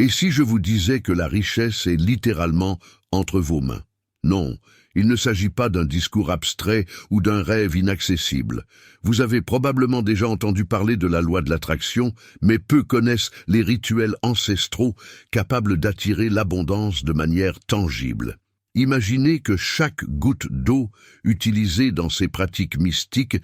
Et si je vous disais que la richesse est littéralement entre vos mains? Non, il ne s'agit pas d'un discours abstrait ou d'un rêve inaccessible. Vous avez probablement déjà entendu parler de la loi de l'attraction, mais peu connaissent les rituels ancestraux capables d'attirer l'abondance de manière tangible. Imaginez que chaque goutte d'eau utilisée dans ces pratiques mystiques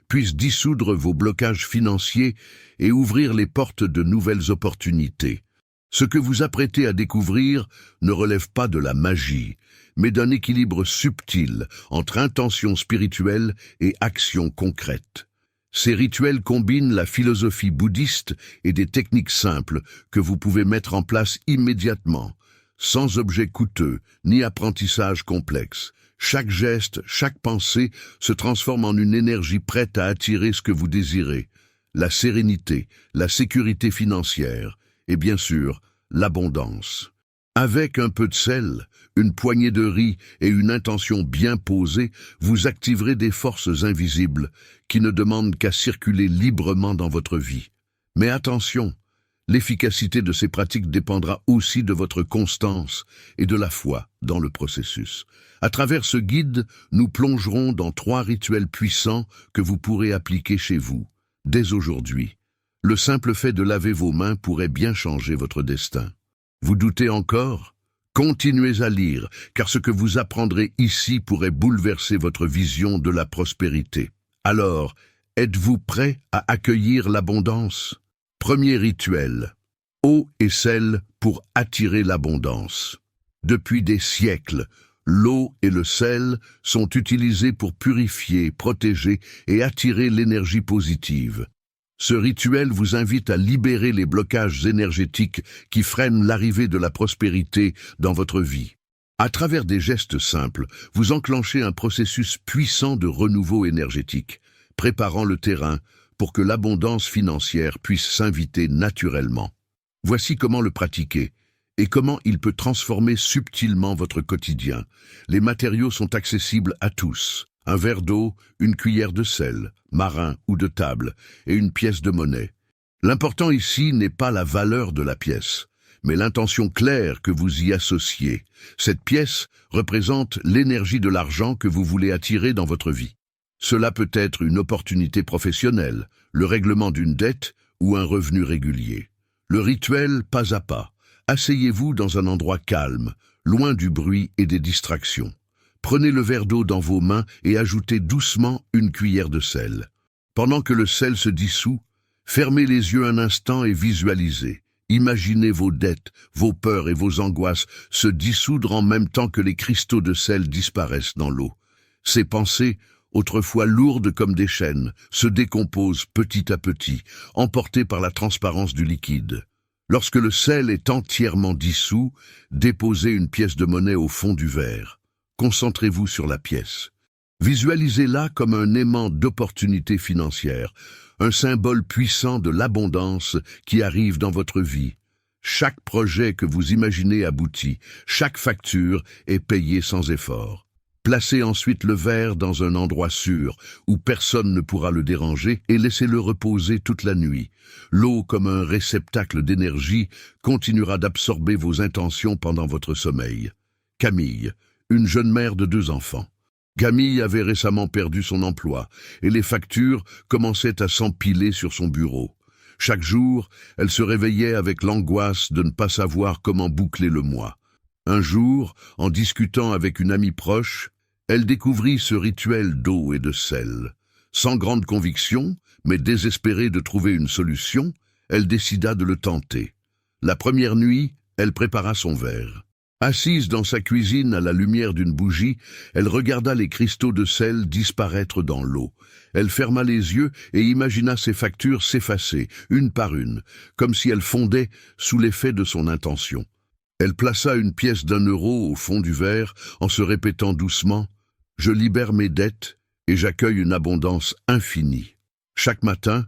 puisse dissoudre vos blocages financiers et ouvrir les portes de nouvelles opportunités. Ce que vous apprêtez à découvrir ne relève pas de la magie, mais d'un équilibre subtil entre intention spirituelle et action concrète. Ces rituels combinent la philosophie bouddhiste et des techniques simples que vous pouvez mettre en place immédiatement, sans objet coûteux ni apprentissage complexe. Chaque geste, chaque pensée se transforme en une énergie prête à attirer ce que vous désirez, la sérénité, la sécurité financière et bien sûr l'abondance. Avec un peu de sel, une poignée de riz et une intention bien posée, vous activerez des forces invisibles qui ne demandent qu'à circuler librement dans votre vie. Mais attention, l'efficacité de ces pratiques dépendra aussi de votre constance et de la foi dans le processus. À travers ce guide, nous plongerons dans 3 rituels puissants que vous pourrez appliquer chez vous, dès aujourd'hui. Le simple fait de laver vos mains pourrait bien changer votre destin. Vous doutez encore? Continuez à lire, car ce que vous apprendrez ici pourrait bouleverser votre vision de la prospérité. Alors, êtes-vous prêt à accueillir l'abondance? Premier rituel, eau et sel pour attirer l'abondance. Depuis des siècles, l'eau et le sel sont utilisés pour purifier, protéger et attirer l'énergie positive. Ce rituel vous invite à libérer les blocages énergétiques qui freinent l'arrivée de la prospérité dans votre vie. À travers des gestes simples, vous enclenchez un processus puissant de renouveau énergétique, préparant le terrain pour que l'abondance financière puisse s'inviter naturellement. Voici comment le pratiquer et comment il peut transformer subtilement votre quotidien. Les matériaux sont accessibles à tous. Un verre d'eau, une cuillère de sel, marin ou de table, et une pièce de monnaie. L'important ici n'est pas la valeur de la pièce, mais l'intention claire que vous y associez. Cette pièce représente l'énergie de l'argent que vous voulez attirer dans votre vie. Cela peut être une opportunité professionnelle, le règlement d'une dette ou un revenu régulier. Le rituel pas à pas. Asseyez-vous dans un endroit calme, loin du bruit et des distractions. Prenez le verre d'eau dans vos mains et ajoutez doucement une cuillère de sel. Pendant que le sel se dissout, fermez les yeux un instant et visualisez. Imaginez vos dettes, vos peurs et vos angoisses se dissoudre en même temps que les cristaux de sel disparaissent dans l'eau. Ces pensées, autrefois lourdes comme des chaînes, se décomposent petit à petit, emportées par la transparence du liquide. Lorsque le sel est entièrement dissous, déposez une pièce de monnaie au fond du verre. Concentrez-vous sur la pièce. Visualisez-la comme un aimant d'opportunités financières, un symbole puissant de l'abondance qui arrive dans votre vie. Chaque projet que vous imaginez aboutit, chaque facture est payée sans effort. Placez ensuite le verre dans un endroit sûr, où personne ne pourra le déranger, et laissez-le reposer toute la nuit. L'eau, comme un réceptacle d'énergie, continuera d'absorber vos intentions pendant votre sommeil. Camille, une jeune mère de 2 enfants. Camille avait récemment perdu son emploi et les factures commençaient à s'empiler sur son bureau. Chaque jour, elle se réveillait avec l'angoisse de ne pas savoir comment boucler le mois. Un jour, en discutant avec une amie proche, elle découvrit ce rituel d'eau et de sel. Sans grande conviction, mais désespérée de trouver une solution, elle décida de le tenter. La première nuit, elle prépara son verre. Assise dans sa cuisine à la lumière d'une bougie, elle regarda les cristaux de sel disparaître dans l'eau. Elle ferma les yeux et imagina ses factures s'effacer, une par une, comme si elles fondaient sous l'effet de son intention. Elle plaça une pièce d'1 euro au fond du verre en se répétant doucement « Je libère mes dettes et j'accueille une abondance infinie ». Chaque matin,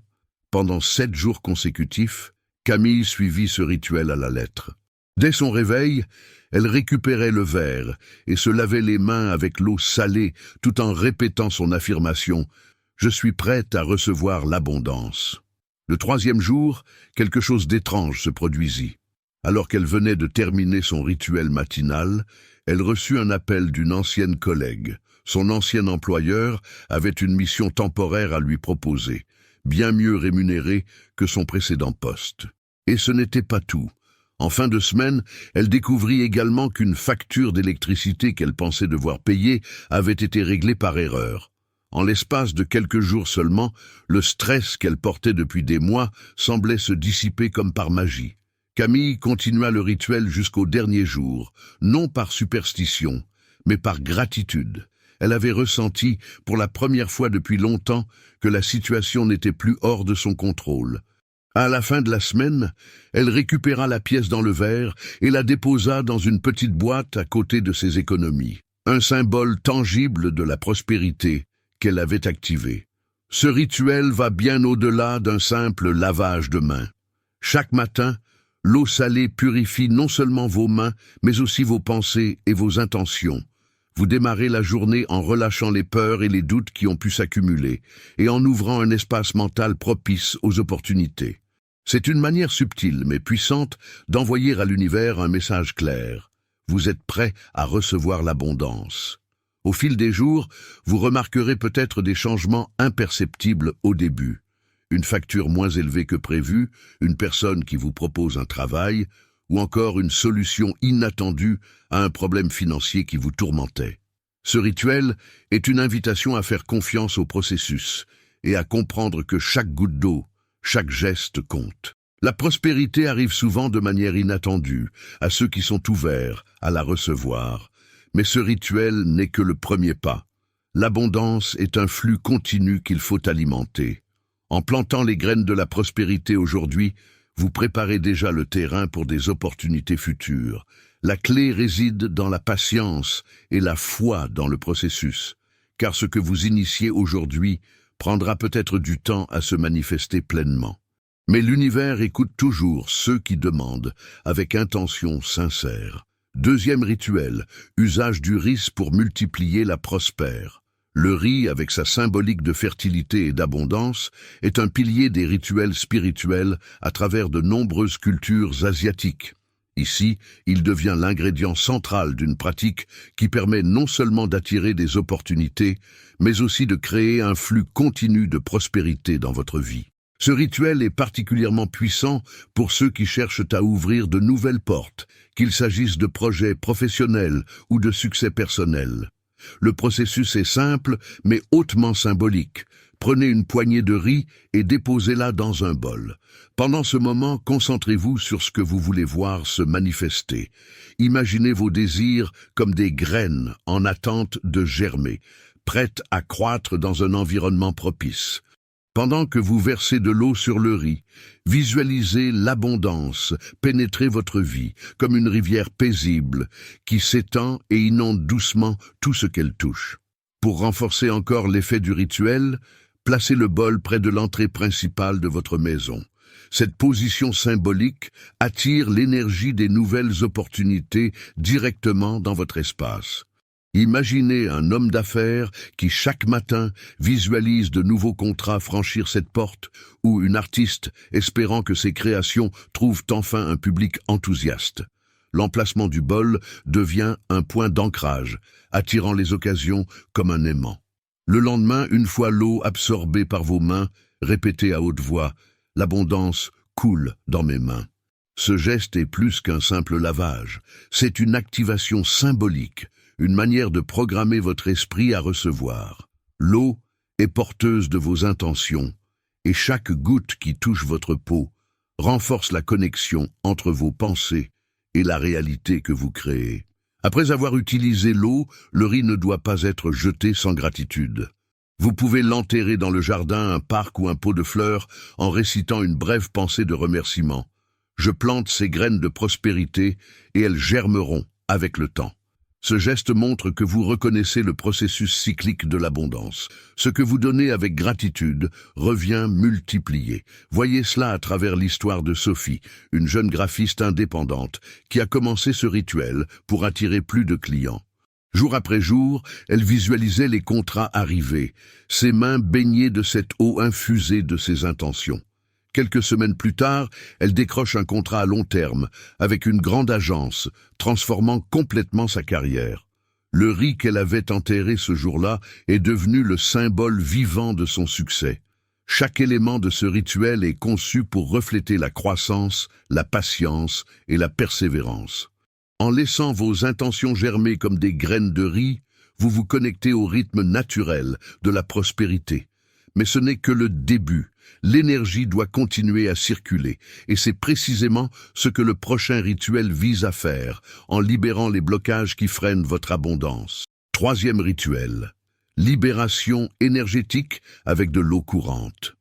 pendant 7 jours consécutifs, Camille suivit ce rituel à la lettre. Dès son réveil, elle récupérait le verre et se lavait les mains avec l'eau salée tout en répétant son affirmation « Je suis prête à recevoir l'abondance ». Le 3e jour, quelque chose d'étrange se produisit. Alors qu'elle venait de terminer son rituel matinal, elle reçut un appel d'une ancienne collègue. Son ancien employeur avait une mission temporaire à lui proposer, bien mieux rémunérée que son précédent poste. Et ce n'était pas tout. En fin de semaine, elle découvrit également qu'une facture d'électricité qu'elle pensait devoir payer avait été réglée par erreur. En l'espace de quelques jours seulement, le stress qu'elle portait depuis des mois semblait se dissiper comme par magie. Camille continua le rituel jusqu'au dernier jour, non par superstition, mais par gratitude. Elle avait ressenti, pour la première fois depuis longtemps, que la situation n'était plus hors de son contrôle. À la fin de la semaine, elle récupéra la pièce dans le verre et la déposa dans une petite boîte à côté de ses économies. Un symbole tangible de la prospérité qu'elle avait activé. Ce rituel va bien au-delà d'un simple lavage de mains. Chaque matin, l'eau salée purifie non seulement vos mains, mais aussi vos pensées et vos intentions. Vous démarrez la journée en relâchant les peurs et les doutes qui ont pu s'accumuler, et en ouvrant un espace mental propice aux opportunités. C'est une manière subtile mais puissante d'envoyer à l'univers un message clair. Vous êtes prêt à recevoir l'abondance. Au fil des jours, vous remarquerez peut-être des changements imperceptibles au début. Une facture moins élevée que prévu, une personne qui vous propose un travail, ou encore une solution inattendue à un problème financier qui vous tourmentait. Ce rituel est une invitation à faire confiance au processus et à comprendre que chaque goutte d'eau, chaque geste compte. La prospérité arrive souvent de manière inattendue à ceux qui sont ouverts à la recevoir, mais ce rituel n'est que le premier pas. L'abondance est un flux continu qu'il faut alimenter. En plantant les graines de la prospérité aujourd'hui, vous préparez déjà le terrain pour des opportunités futures. La clé réside dans la patience et la foi dans le processus, car ce que vous initiez aujourd'hui prendra peut-être du temps à se manifester pleinement. Mais l'univers écoute toujours ceux qui demandent, avec intention sincère. Deuxième rituel, usage du riz pour multiplier la prospère. Le riz, avec sa symbolique de fertilité et d'abondance, est un pilier des rituels spirituels à travers de nombreuses cultures asiatiques. Ici, il devient l'ingrédient central d'une pratique qui permet non seulement d'attirer des opportunités, mais aussi de créer un flux continu de prospérité dans votre vie. Ce rituel est particulièrement puissant pour ceux qui cherchent à ouvrir de nouvelles portes, qu'il s'agisse de projets professionnels ou de succès personnels. Le processus est simple, mais hautement symbolique. Prenez une poignée de riz et déposez-la dans un bol. Pendant ce moment, concentrez-vous sur ce que vous voulez voir se manifester. Imaginez vos désirs comme des graines en attente de germer, prêtes à croître dans un environnement propice. Pendant que vous versez de l'eau sur le riz, visualisez l'abondance pénétrer votre vie comme une rivière paisible qui s'étend et inonde doucement tout ce qu'elle touche. Pour renforcer encore l'effet du rituel, placez le bol près de l'entrée principale de votre maison. Cette position symbolique attire l'énergie des nouvelles opportunités directement dans votre espace. Imaginez un homme d'affaires qui chaque matin visualise de nouveaux contrats franchir cette porte, ou une artiste espérant que ses créations trouvent enfin un public enthousiaste. L'emplacement du bol devient un point d'ancrage, attirant les occasions comme un aimant. Le lendemain, une fois l'eau absorbée par vos mains, répétez à haute voix « L'abondance coule dans mes mains ». Ce geste est plus qu'un simple lavage, c'est une activation symbolique, une manière de programmer votre esprit à recevoir. L'eau est porteuse de vos intentions, et chaque goutte qui touche votre peau renforce la connexion entre vos pensées et la réalité que vous créez. Après avoir utilisé l'eau, le riz ne doit pas être jeté sans gratitude. Vous pouvez l'enterrer dans le jardin, un parc ou un pot de fleurs en récitant une brève pensée de remerciement. Je plante ces graines de prospérité et elles germeront avec le temps. Ce geste montre que vous reconnaissez le processus cyclique de l'abondance. Ce que vous donnez avec gratitude revient multiplié. Voyez cela à travers l'histoire de Sophie, une jeune graphiste indépendante qui a commencé ce rituel pour attirer plus de clients. Jour après jour, elle visualisait les contrats arriver, ses mains baignées de cette eau infusée de ses intentions. Quelques semaines plus tard, elle décroche un contrat à long terme avec une grande agence, transformant complètement sa carrière. Le riz qu'elle avait enterré ce jour-là est devenu le symbole vivant de son succès. Chaque élément de ce rituel est conçu pour refléter la croissance, la patience et la persévérance. En laissant vos intentions germer comme des graines de riz, vous vous connectez au rythme naturel de la prospérité. Mais ce n'est que le début. L'énergie doit continuer à circuler, et c'est précisément ce que le prochain rituel vise à faire, en libérant les blocages qui freinent votre abondance. Troisième rituel, libération énergétique avec de l'eau courante.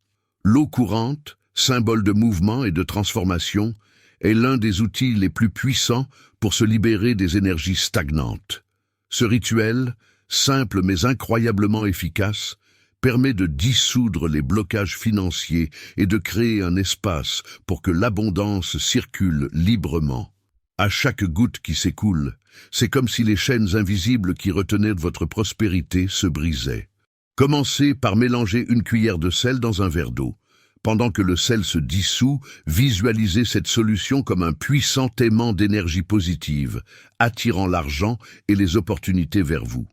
L'eau courante, symbole de mouvement et de transformation, est l'un des outils les plus puissants pour se libérer des énergies stagnantes. Ce rituel, simple mais incroyablement efficace, permet de dissoudre les blocages financiers et de créer un espace pour que l'abondance circule librement. À chaque goutte qui s'écoule, c'est comme si les chaînes invisibles qui retenaient votre prospérité se brisaient. Commencez par mélanger une cuillère de sel dans un verre d'eau. Pendant que le sel se dissout, visualisez cette solution comme un puissant aimant d'énergie positive, attirant l'argent et les opportunités vers vous.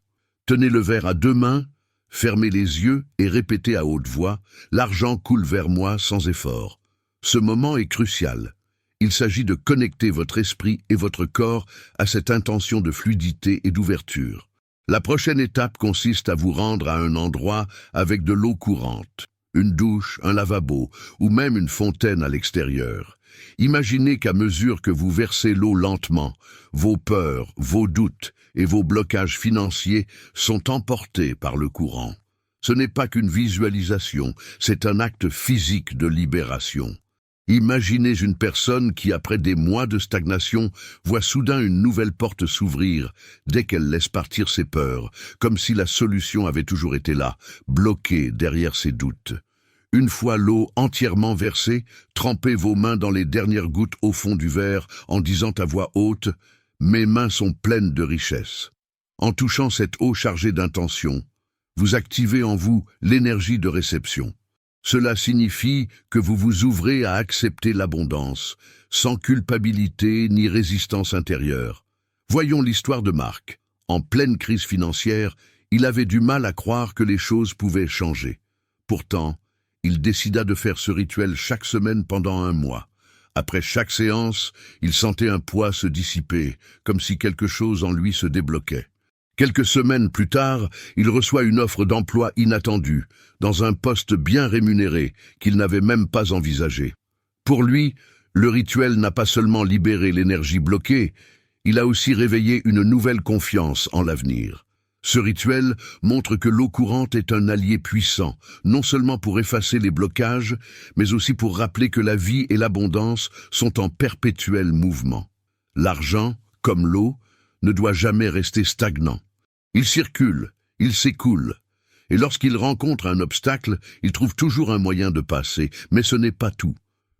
Tenez le verre à deux mains, fermez les yeux et répétez à haute voix « L'argent coule vers moi sans effort ». Ce moment est crucial. Il s'agit de connecter votre esprit et votre corps à cette intention de fluidité et d'ouverture. La prochaine étape consiste à vous rendre à un endroit avec de l'eau courante, une douche, un lavabo ou même une fontaine à l'extérieur. Imaginez qu'à mesure que vous versez l'eau lentement, vos peurs, vos doutes et vos blocages financiers sont emportés par le courant. Ce n'est pas qu'une visualisation, c'est un acte physique de libération. Imaginez une personne qui, après des mois de stagnation, voit soudain une nouvelle porte s'ouvrir dès qu'elle laisse partir ses peurs, comme si la solution avait toujours été là, bloquée derrière ses doutes. Une fois l'eau entièrement versée, trempez vos mains dans les dernières gouttes au fond du verre en disant à voix haute « Mes mains sont pleines de richesse ». En touchant cette eau chargée d'intention, vous activez en vous l'énergie de réception. Cela signifie que vous vous ouvrez à accepter l'abondance, sans culpabilité ni résistance intérieure. Voyons l'histoire de Marc. En pleine crise financière, il avait du mal à croire que les choses pouvaient changer. Pourtant, il décida de faire ce rituel chaque semaine pendant un mois. Après chaque séance, il sentait un poids se dissiper, comme si quelque chose en lui se débloquait. Quelques semaines plus tard, il reçoit une offre d'emploi inattendue, dans un poste bien rémunéré qu'il n'avait même pas envisagé. Pour lui, le rituel n'a pas seulement libéré l'énergie bloquée, il a aussi réveillé une nouvelle confiance en l'avenir. Ce rituel montre que l'eau courante est un allié puissant, non seulement pour effacer les blocages, mais aussi pour rappeler que la vie et l'abondance sont en perpétuel mouvement. L'argent, comme l'eau, ne doit jamais rester stagnant. Il circule, il s'écoule, et lorsqu'il rencontre un obstacle, il trouve toujours un moyen de passer, mais ce n'est pas tout.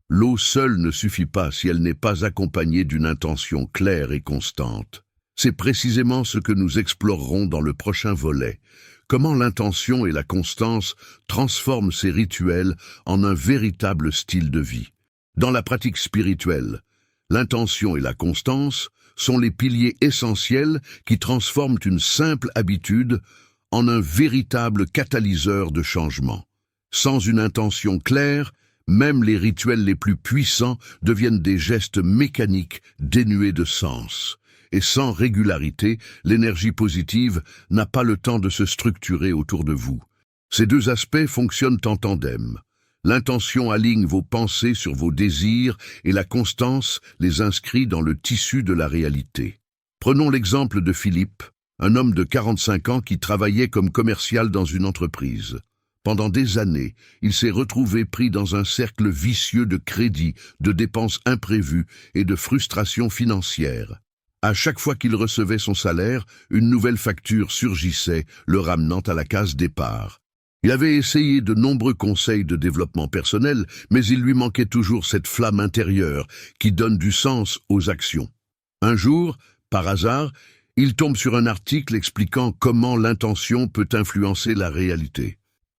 L'eau seule ne suffit pas si elle n'est pas accompagnée d'une intention claire et constante. C'est précisément ce que nous explorerons dans le prochain volet. Comment l'intention et la constance transforment ces rituels en un véritable style de vie. Dans la pratique spirituelle, l'intention et la constance sont les piliers essentiels qui transforment une simple habitude en un véritable catalyseur de changement. Sans une intention claire, même les rituels les plus puissants deviennent des gestes mécaniques dénués de sens. Et sans régularité, l'énergie positive n'a pas le temps de se structurer autour de vous. Ces deux aspects fonctionnent en tandem. L'intention aligne vos pensées sur vos désirs et la constance les inscrit dans le tissu de la réalité. Prenons l'exemple de Philippe, un homme de 45 ans qui travaillait comme commercial dans une entreprise. Pendant des années, il s'est retrouvé pris dans un cercle vicieux de crédits, de dépenses imprévues et de frustrations financières. À chaque fois qu'il recevait son salaire, une nouvelle facture surgissait, le ramenant à la case départ. Il avait essayé de nombreux conseils de développement personnel, mais il lui manquait toujours cette flamme intérieure qui donne du sens aux actions. Un jour, par hasard, il tombe sur un article expliquant comment l'intention peut influencer la réalité.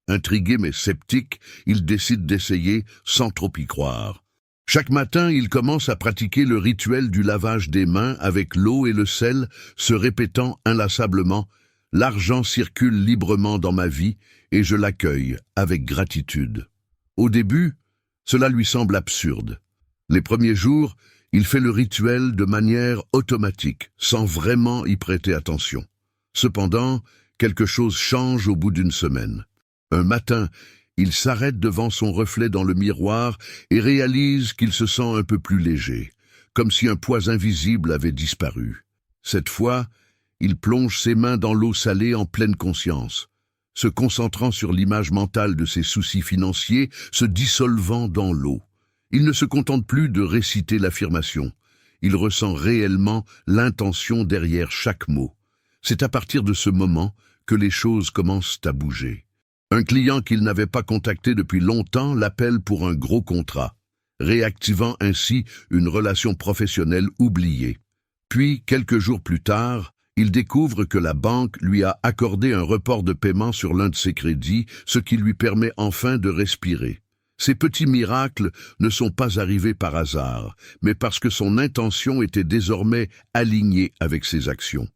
Intrigué mais sceptique, il décide d'essayer sans trop y croire. Chaque matin, il commence à pratiquer le rituel du lavage des mains avec l'eau et le sel, se répétant inlassablement « L'argent circule librement dans ma vie et je l'accueille avec gratitude ». Au début, cela lui semble absurde. Les premiers jours, il fait le rituel de manière automatique, sans vraiment y prêter attention. Cependant, quelque chose change au bout d'une semaine. Un matin, il s'arrête devant son reflet dans le miroir et réalise qu'il se sent un peu plus léger, comme si un poids invisible avait disparu. Cette fois, il plonge ses mains dans l'eau salée en pleine conscience, se concentrant sur l'image mentale de ses soucis financiers se dissolvant dans l'eau. Il ne se contente plus de réciter l'affirmation. Il ressent réellement l'intention derrière chaque mot. C'est à partir de ce moment que les choses commencent à bouger. Un client qu'il n'avait pas contacté depuis longtemps l'appelle pour un gros contrat, réactivant ainsi une relation professionnelle oubliée. Puis, quelques jours plus tard, il découvre que la banque lui a accordé un report de paiement sur l'un de ses crédits, ce qui lui permet enfin de respirer. Ces petits miracles ne sont pas arrivés par hasard, mais parce que son intention était désormais alignée avec ses actions.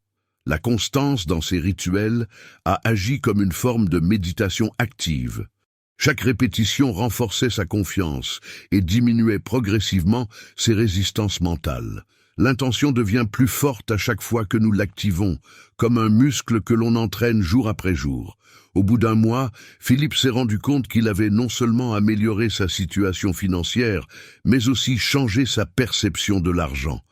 La constance dans ses rituels a agi comme une forme de méditation active. Chaque répétition renforçait sa confiance et diminuait progressivement ses résistances mentales. L'intention devient plus forte à chaque fois que nous l'activons, comme un muscle que l'on entraîne jour après jour. Au bout d'un mois, Philippe s'est rendu compte qu'il avait non seulement amélioré sa situation financière, mais aussi changé sa perception de l'argent.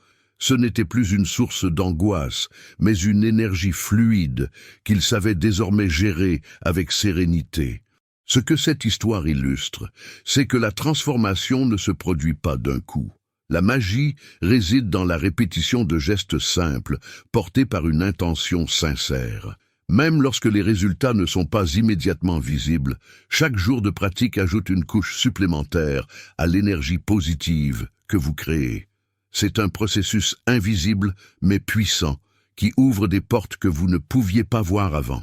Ce n'était plus une source d'angoisse, mais une énergie fluide qu'il savait désormais gérer avec sérénité. Ce que cette histoire illustre, c'est que la transformation ne se produit pas d'un coup. La magie réside dans la répétition de gestes simples, portés par une intention sincère. Même lorsque les résultats ne sont pas immédiatement visibles, chaque jour de pratique ajoute une couche supplémentaire à l'énergie positive que vous créez. C'est un processus invisible mais puissant qui ouvre des portes que vous ne pouviez pas voir avant.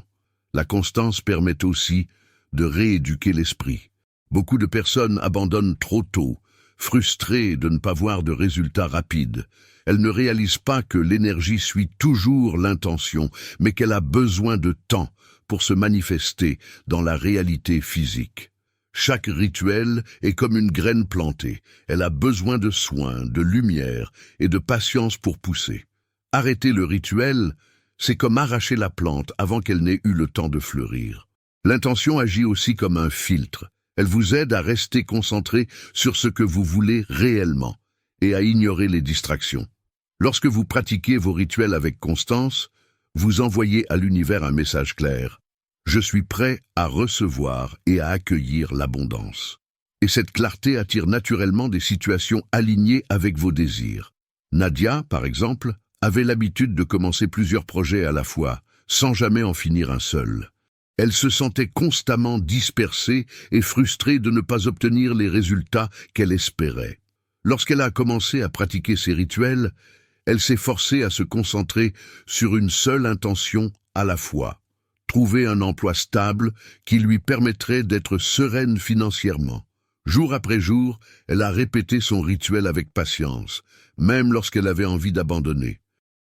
La constance permet aussi de rééduquer l'esprit. Beaucoup de personnes abandonnent trop tôt, frustrées de ne pas voir de résultats rapides. Elles ne réalisent pas que l'énergie suit toujours l'intention, mais qu'elle a besoin de temps pour se manifester dans la réalité physique. Chaque rituel est comme une graine plantée. Elle a besoin de soins, de lumière et de patience pour pousser. Arrêter le rituel, c'est comme arracher la plante avant qu'elle n'ait eu le temps de fleurir. L'intention agit aussi comme un filtre. Elle vous aide à rester concentré sur ce que vous voulez réellement et à ignorer les distractions. Lorsque vous pratiquez vos rituels avec constance, vous envoyez à l'univers un message clair. Je suis prêt à recevoir et à accueillir l'abondance. Et cette clarté attire naturellement des situations alignées avec vos désirs. Nadia, par exemple, avait l'habitude de commencer plusieurs projets à la fois, sans jamais en finir un seul. Elle se sentait constamment dispersée et frustrée de ne pas obtenir les résultats qu'elle espérait. Lorsqu'elle a commencé à pratiquer ses rituels, elle s'est forcée à se concentrer sur une seule intention à la fois. Trouver un emploi stable qui lui permettrait d'être sereine financièrement. Jour après jour, elle a répété son rituel avec patience, même lorsqu'elle avait envie d'abandonner.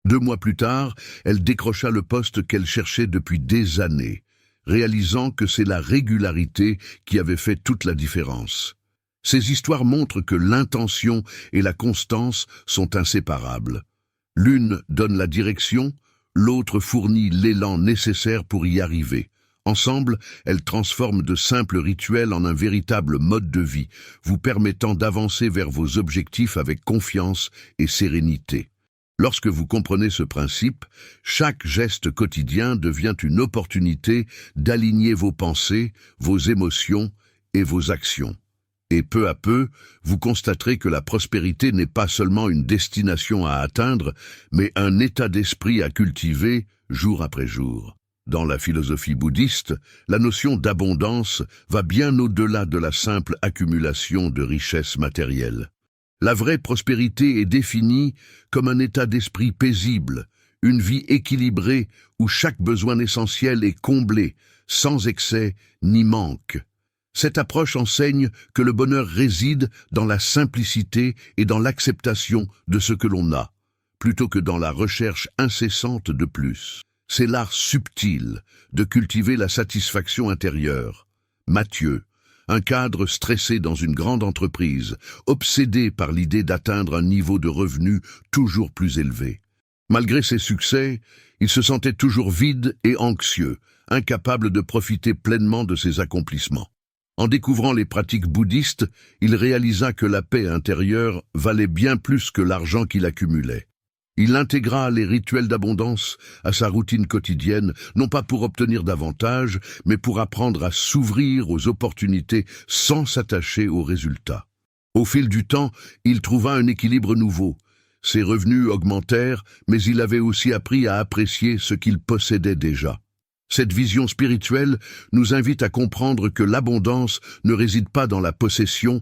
2 mois plus tard, elle décrocha le poste qu'elle cherchait depuis des années, réalisant que c'est la régularité qui avait fait toute la différence. Ces histoires montrent que l'intention et la constance sont inséparables. L'une donne la direction, l'autre fournit l'élan nécessaire pour y arriver. Ensemble, elles transforment de simples rituels en un véritable mode de vie, vous permettant d'avancer vers vos objectifs avec confiance et sérénité. Lorsque vous comprenez ce principe, chaque geste quotidien devient une opportunité d'aligner vos pensées, vos émotions et vos actions. Et peu à peu, vous constaterez que la prospérité n'est pas seulement une destination à atteindre, mais un état d'esprit à cultiver jour après jour. Dans la philosophie bouddhiste, la notion d'abondance va bien au-delà de la simple accumulation de richesses matérielles. La vraie prospérité est définie comme un état d'esprit paisible, une vie équilibrée où chaque besoin essentiel est comblé, sans excès ni manque. Cette approche enseigne que le bonheur réside dans la simplicité et dans l'acceptation de ce que l'on a, plutôt que dans la recherche incessante de plus. C'est l'art subtil de cultiver la satisfaction intérieure. Mathieu, un cadre stressé dans une grande entreprise, obsédé par l'idée d'atteindre un niveau de revenu toujours plus élevé. Malgré ses succès, il se sentait toujours vide et anxieux, incapable de profiter pleinement de ses accomplissements. En découvrant les pratiques bouddhistes, il réalisa que la paix intérieure valait bien plus que l'argent qu'il accumulait. Il intégra les rituels d'abondance à sa routine quotidienne, non pas pour obtenir davantage, mais pour apprendre à s'ouvrir aux opportunités sans s'attacher aux résultats. Au fil du temps, il trouva un équilibre nouveau. Ses revenus augmentèrent, mais il avait aussi appris à apprécier ce qu'il possédait déjà. Cette vision spirituelle nous invite à comprendre que l'abondance ne réside pas dans la possession,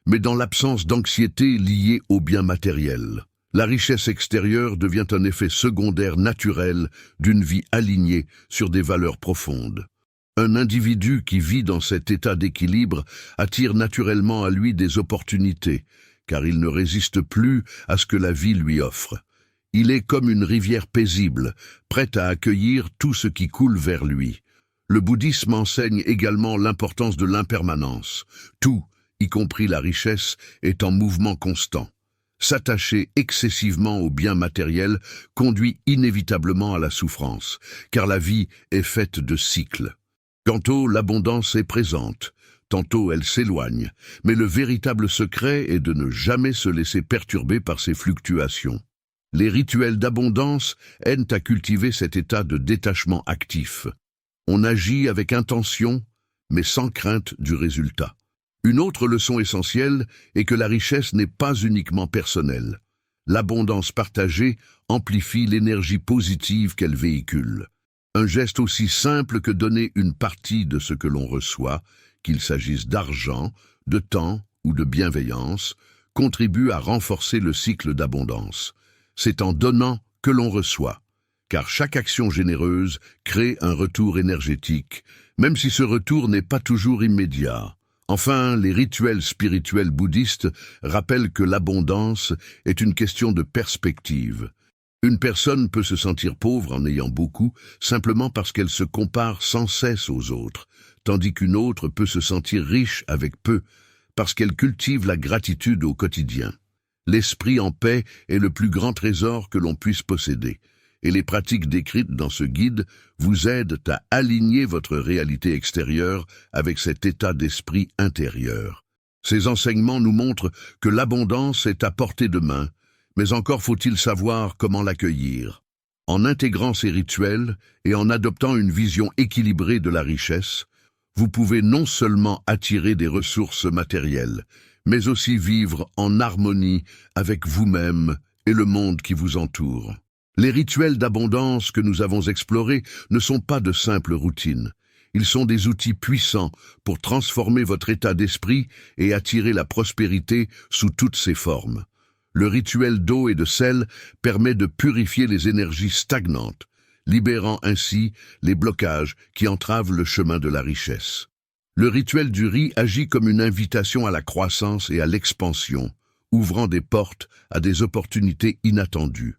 mais dans l'absence d'anxiété liée aux biens matériels. La richesse extérieure devient un effet secondaire naturel d'une vie alignée sur des valeurs profondes. Un individu qui vit dans cet état d'équilibre attire naturellement à lui des opportunités, car il ne résiste plus à ce que la vie lui offre. Il est comme une rivière paisible, prête à accueillir tout ce qui coule vers lui. Le bouddhisme enseigne également l'importance de l'impermanence. Tout, y compris la richesse, est en mouvement constant. S'attacher excessivement aux biens matériels conduit inévitablement à la souffrance, car la vie est faite de cycles. Tantôt l'abondance est présente, tantôt elle s'éloigne, mais le véritable secret est de ne jamais se laisser perturber par ces fluctuations. Les rituels d'abondance aident à cultiver cet état de détachement actif. On agit avec intention, mais sans crainte du résultat. Une autre leçon essentielle est que la richesse n'est pas uniquement personnelle. L'abondance partagée amplifie l'énergie positive qu'elle véhicule. Un geste aussi simple que donner une partie de ce que l'on reçoit, qu'il s'agisse d'argent, de temps ou de bienveillance, contribue à renforcer le cycle d'abondance. C'est en donnant que l'on reçoit, car chaque action généreuse crée un retour énergétique, même si ce retour n'est pas toujours immédiat. Enfin, les rituels spirituels bouddhistes rappellent que l'abondance est une question de perspective. Une personne peut se sentir pauvre en ayant beaucoup, simplement parce qu'elle se compare sans cesse aux autres, tandis qu'une autre peut se sentir riche avec peu, parce qu'elle cultive la gratitude au quotidien. L'esprit en paix est le plus grand trésor que l'on puisse posséder, et les pratiques décrites dans ce guide vous aident à aligner votre réalité extérieure avec cet état d'esprit intérieur. Ces enseignements nous montrent que l'abondance est à portée de main, mais encore faut-il savoir comment l'accueillir. En intégrant ces rituels et en adoptant une vision équilibrée de la richesse, vous pouvez non seulement attirer des ressources matérielles, mais aussi vivre en harmonie avec vous-même et le monde qui vous entoure. Les rituels d'abondance que nous avons explorés ne sont pas de simples routines. Ils sont des outils puissants pour transformer votre état d'esprit et attirer la prospérité sous toutes ses formes. Le rituel d'eau et de sel permet de purifier les énergies stagnantes, libérant ainsi les blocages qui entravent le chemin de la richesse. Le rituel du riz agit comme une invitation à la croissance et à l'expansion, ouvrant des portes à des opportunités inattendues.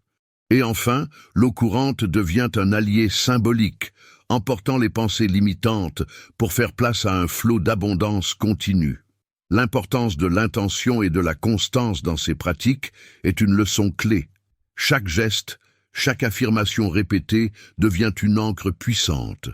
Et enfin, l'eau courante devient un allié symbolique, emportant les pensées limitantes pour faire place à un flot d'abondance continue. L'importance de l'intention et de la constance dans ces pratiques est une leçon clé. Chaque geste, chaque affirmation répétée devient une ancre puissante,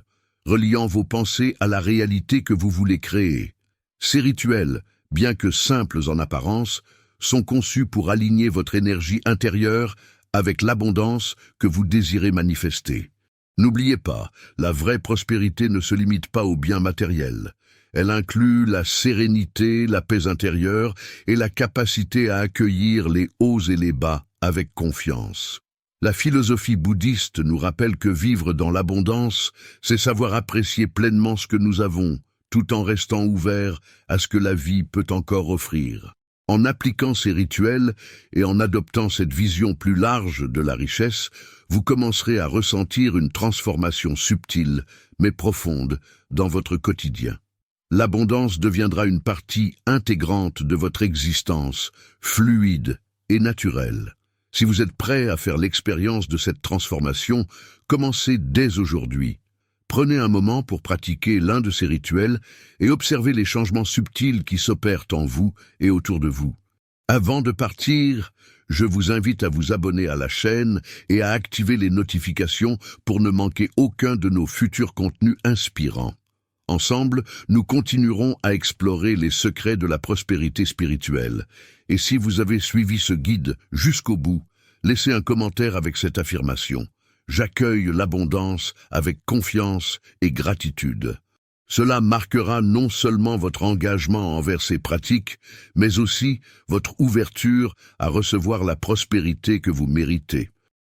reliant vos pensées à la réalité que vous voulez créer. Ces rituels, bien que simples en apparence, sont conçus pour aligner votre énergie intérieure avec l'abondance que vous désirez manifester. N'oubliez pas, la vraie prospérité ne se limite pas aux biens matériels. Elle inclut la sérénité, la paix intérieure et la capacité à accueillir les hauts et les bas avec confiance. La philosophie bouddhiste nous rappelle que vivre dans l'abondance, c'est savoir apprécier pleinement ce que nous avons, tout en restant ouvert à ce que la vie peut encore offrir. En appliquant ces rituels et en adoptant cette vision plus large de la richesse, vous commencerez à ressentir une transformation subtile, mais profonde, dans votre quotidien. L'abondance deviendra une partie intégrante de votre existence, fluide et naturelle. Si vous êtes prêt à faire l'expérience de cette transformation, commencez dès aujourd'hui. Prenez un moment pour pratiquer l'un de ces rituels et observez les changements subtils qui s'opèrent en vous et autour de vous. Avant de partir, je vous invite à vous abonner à la chaîne et à activer les notifications pour ne manquer aucun de nos futurs contenus inspirants. Ensemble, nous continuerons à explorer les secrets de la prospérité spirituelle. Et si vous avez suivi ce guide jusqu'au bout, laissez un commentaire avec cette affirmation. J'accueille l'abondance avec confiance et gratitude. Cela marquera non seulement votre engagement envers ces pratiques, mais aussi votre ouverture à recevoir la prospérité que vous méritez.